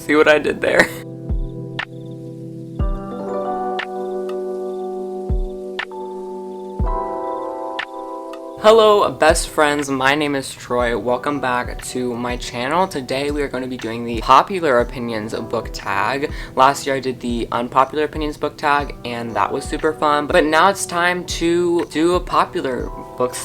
See what I did there? Hello best friends, my name is Troy. Welcome back to my channel. Today we are going to be doing the popular opinions book tag. Last year I did the unpopular opinions book tag and that was super fun, but now it's time to do a popular book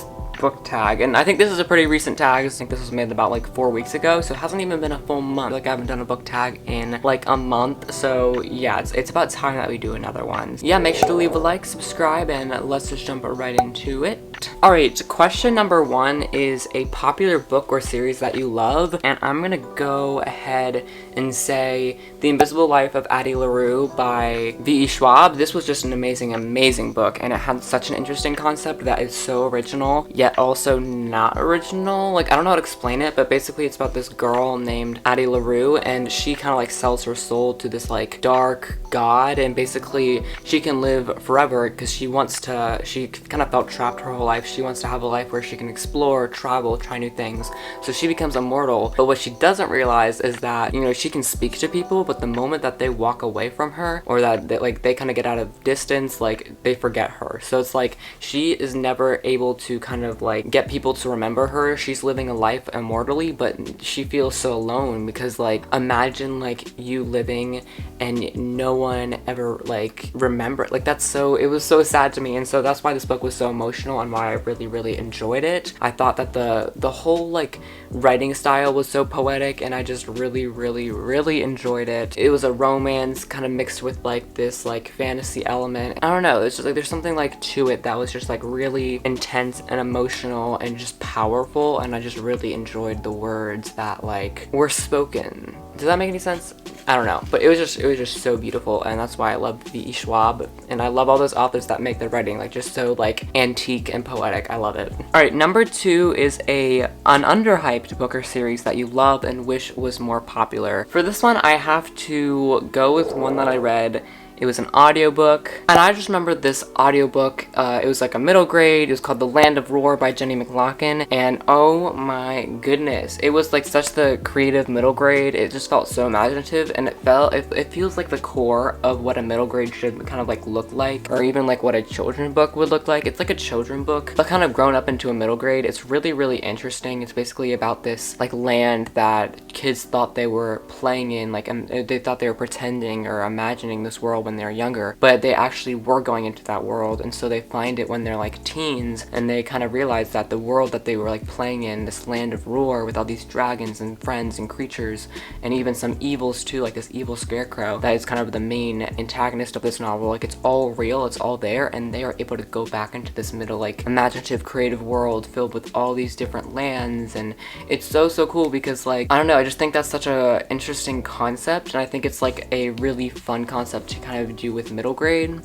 tag, and I think this is a pretty recent tag. I think this was made about like 4 weeks ago, so it hasn't even been a full month. Like I haven't done a book tag in like a month, so yeah, it's about time that we do another one. Yeah, make sure to leave a like, subscribe, and let's just jump right into it. Alright, question number 1 is a popular book or series that you love, and I'm gonna go ahead and say The Invisible Life of Addie LaRue by V.E. Schwab. This was just an amazing book, and it had such an interesting concept that is so original, yet also not original. Like, I don't know how to explain it, but basically it's about this girl named Addie LaRue, and she kind of like sells her soul to this like dark god, and basically she can live forever because she kind of felt trapped her whole life. She wants to have a life where she can explore, travel, try new things. So she becomes immortal, but what she doesn't realize is that, you know, she can speak to people, but the moment that they walk away from her, or that they kind of get out of distance, like they forget her. So it's like she is never able to kind of like get people to remember her. She's living a life immortally, but she feels so alone because, like, imagine like you living and no one ever like remember. Like it was so sad to me, and so that's why this book was so emotional and why I really enjoyed it. I thought that the whole like writing style was so poetic, and I just really enjoyed it. It was a romance kind of mixed with like this like fantasy element. I don't know, it's just like there's something like to it that was just like really intense and emotional and just powerful, and I just really enjoyed the words that like were spoken. Does that make any sense? I don't know, but it was just so beautiful, and that's why I love V.E. Schwab, and I love all those authors that make their writing like just so like antique and poetic. I love it. All right, number 2 is an underhyped book or series that you love and wish was more popular. For this one, I have to go with one that I read. It was an audiobook, and I just remember this audiobook. It was like a middle grade. It was called The Land of Roar by Jenny McLaughlin, and oh my goodness, it was like such the creative middle grade. It just felt so imaginative, and it feels like the core of what a middle grade should kind of like look like, or even like what a children's book would look like. It's like a children's book, but kind of grown up into a middle grade. It's really interesting. It's basically about this like land that kids thought they were playing in, like, and they thought they were pretending or imagining this world when they're younger, but they actually were going into that world, and so they find it when they're like teens, and they kind of realize that the world that they were like playing in, this land of roar with all these dragons and friends and creatures and even some evils too, like this evil scarecrow that is kind of the main antagonist of this novel. Like, it's all real, it's all there, and they are able to go back into this middle like imaginative creative world filled with all these different lands, and it's so cool because, like, I don't know, I just think that's such a interesting concept, and I think it's like a really fun concept to kind of do with middle grade.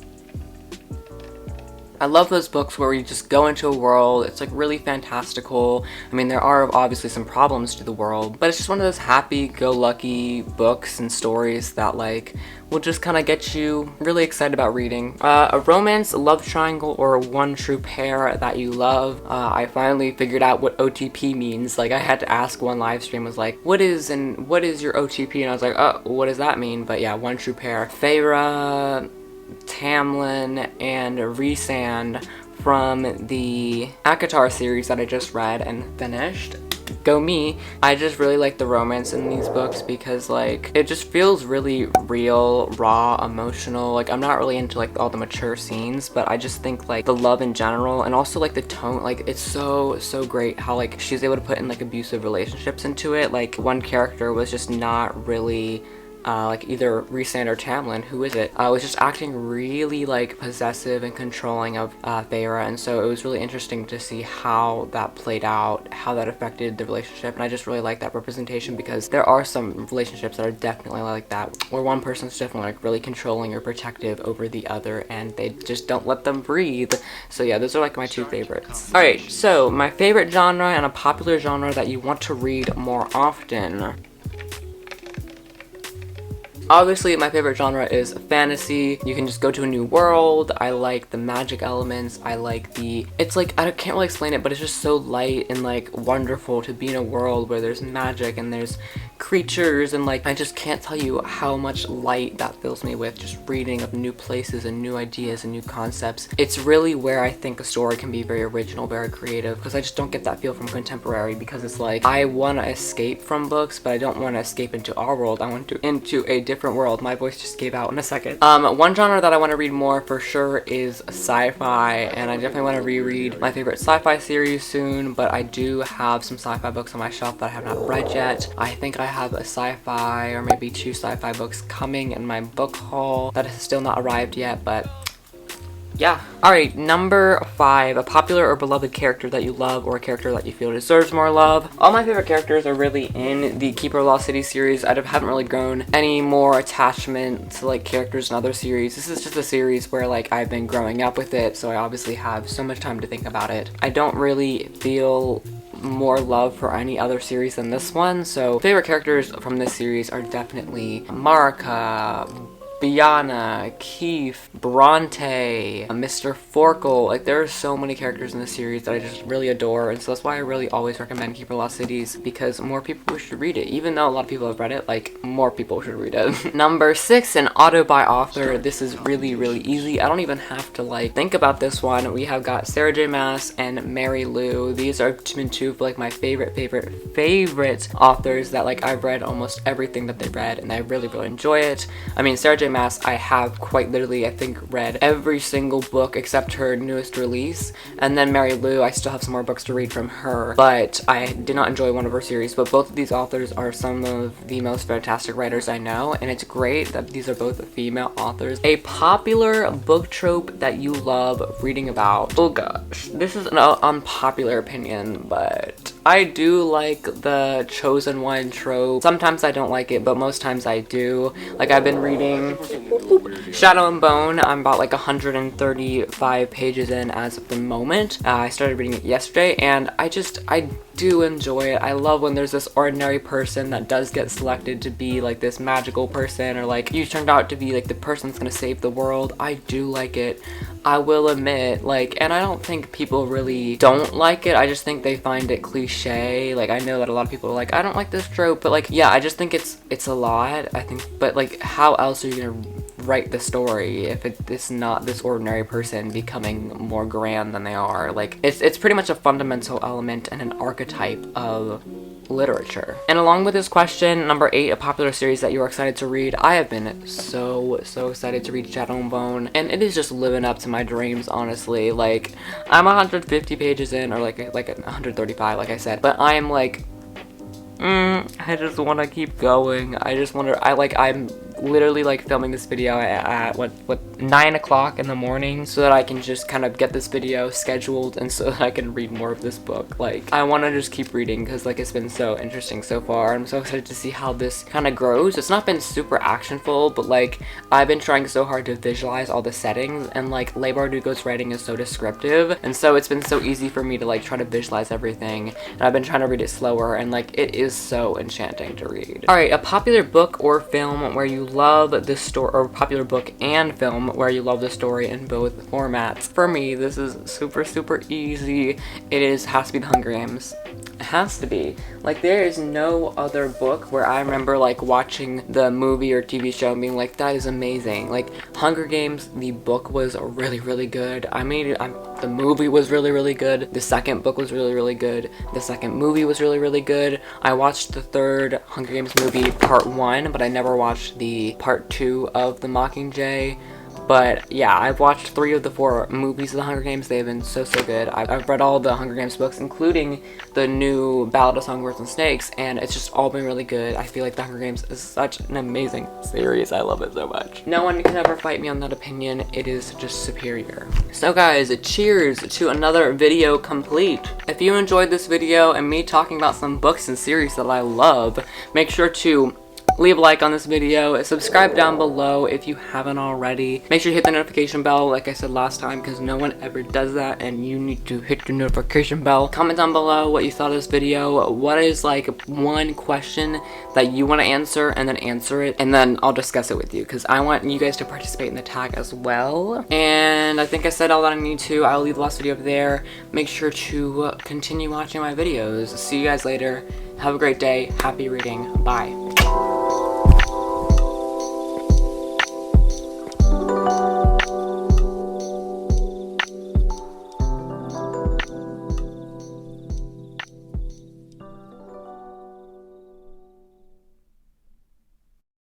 I love those books where you just go into a world. It's like really fantastical. I mean, there are obviously some problems to the world, but it's just one of those happy-go-lucky books and stories that like will just kind of get you really excited about reading. A romance, a love triangle, or one true pair that you love. I finally figured out what OTP means. Like, I had to ask one live stream, was like, what is your OTP? And I was like, oh, what does that mean? But yeah, one true pair. Feyre, Tamlin, and Rhysand from the ACOTAR series that I just read and finished. Go me. I just really like the romance in these books because, like, it just feels really real, raw, emotional. Like, I'm not really into like all the mature scenes, but I just think like the love in general, and also like the tone, like it's so great how like she's able to put in like abusive relationships into it. Like, one character was just not really like either Rhysand or Tamlin, who is it, was just acting really like possessive and controlling of Feyre, and so it was really interesting to see how that played out, how that affected the relationship, and I just really like that representation because there are some relationships that are definitely like that, where one person's definitely like really controlling or protective over the other, and they just don't let them breathe. So yeah, those are like my 2 favorites. Alright, so my favorite genre and a popular genre that you want to read more often. Obviously, my favorite genre is fantasy. You can just go to a new world. I like the magic elements. I like it's like, I can't really explain it, but it's just so light and like wonderful to be in a world where there's magic and there's creatures, and like I just can't tell you how much light that fills me with just reading of new places and new ideas and new concepts. It's really where I think a story can be very original, very creative, because I just don't get that feel from contemporary, because it's like I want to escape from books, but I don't want to escape into our world. I want to into a different world. My voice just gave out in a second. One genre that I want to read more for sure is sci-fi, and I definitely want to reread my favorite sci-fi series soon, but I do have some sci-fi books on my shelf that I have not read yet. I think I have a sci-fi or maybe 2 sci-fi books coming in my book haul that has still not arrived yet, but yeah. Alright, number 5, a popular or beloved character that you love or a character that you feel deserves more love. All my favorite characters are really in the Keeper of Lost City series. I haven't really grown any more attachment to like characters in other series. This is just a series where like I've been growing up with it, so I obviously have so much time to think about it. I don't really feel more love for any other series than this one, so favorite characters from this series are definitely Marika, Biana, Keith, Bronte, Mr. Forkle. Like, there are so many characters in this series that I just really adore, and so that's why I really always recommend Keeper Lost Cities, because more people should read it. Even though a lot of people have read it, like, more people should read it. Number 6, an auto by author. This is really easy. I don't even have to like think about this one. We have got Sarah J Maas and Mary Lou. These are been 2 of like my favorite authors that like I've read almost everything that they read, and I really enjoy it. I mean, Sarah J Maas, I have quite literally, I think, read every single book except her newest release. And then Mary Lou, I still have some more books to read from her, but I did not enjoy one of her series. But both of these authors are some of the most fantastic writers I know, and it's great that these are both female authors. A popular book trope that you love reading about. Oh gosh, this is an unpopular opinion, but I do like the chosen one trope. Sometimes I don't like it, but most times I do. Like, I've been reading Shadow and Bone. I'm about like 135 pages in as of the moment. I started reading it yesterday, and I do enjoy it. I love when there's this ordinary person that does get selected to be like this magical person, or like you turned out to be like the person that's gonna save the world. I do like it, I will admit, like, and I don't think people really don't like it. I just think they find it cliche. Like, I know that a lot of people are like, I don't like this trope, but like, yeah, I just think it's a lot, I think. But like, how else are you gonna write the story if it's not this ordinary person becoming more grand than they are? Like, it's pretty much a fundamental element and an archetype of literature. And along with this question, number 8, a popular series that you are excited to read. I have been so excited to read Shadow and Bone, and it is just living up to my dreams, honestly. Like, I'm 150 pages in, or like 135, like I said, but I am like, I just want to keep going. I'm literally like filming this video at what 9 o'clock in the morning, so that I can just kind of get this video scheduled and so that I can read more of this book. Like, I want to just keep reading because like it's been so interesting so far. I'm so excited to see how this kind of grows. It's not been super actionful, but like I've been trying so hard to visualize all the settings, and like Leigh Bardugo's writing is so descriptive, and so it's been so easy for me to like try to visualize everything, and I've been trying to read it slower, and like it is so enchanting to read. Alright, a popular book or film where you love the story, or popular book and film where you love the story in both formats. For me, this is super easy. Has to be The Hunger Games. It has to be. Like, there is no other book where I remember like watching the movie or TV show and being like, that is amazing. Like, Hunger Games, the book was really good. The movie was really good. The second book was really good. The second movie was really good. I watched the third Hunger Games movie, part 1, but I never watched the part 2 of The Mockingjay. But yeah, I've watched 3 of the 4 movies of The Hunger Games. They have been so good. I've read all the Hunger Games books, including the new Ballad of Songbirds and Snakes, and it's just all been really good. I feel like The Hunger Games is such an amazing series. I love it so much. No one can ever fight me on that opinion. It is just superior. So guys, cheers to another video complete. If you enjoyed this video and me talking about some books and series that I love, make sure to leave a like on this video, subscribe down below if you haven't already. Make sure you hit the notification bell like I said last time, because no one ever does that and you need to hit the notification bell. Comment down below what you thought of this video. What is like one question that you want to answer, and then answer it, and then I'll discuss it with you, because I want you guys to participate in the tag as well. And I think I said all that I need to. I'll leave the last video up there. Make sure to continue watching my videos. See you guys later. Have a great day. Happy reading. Bye.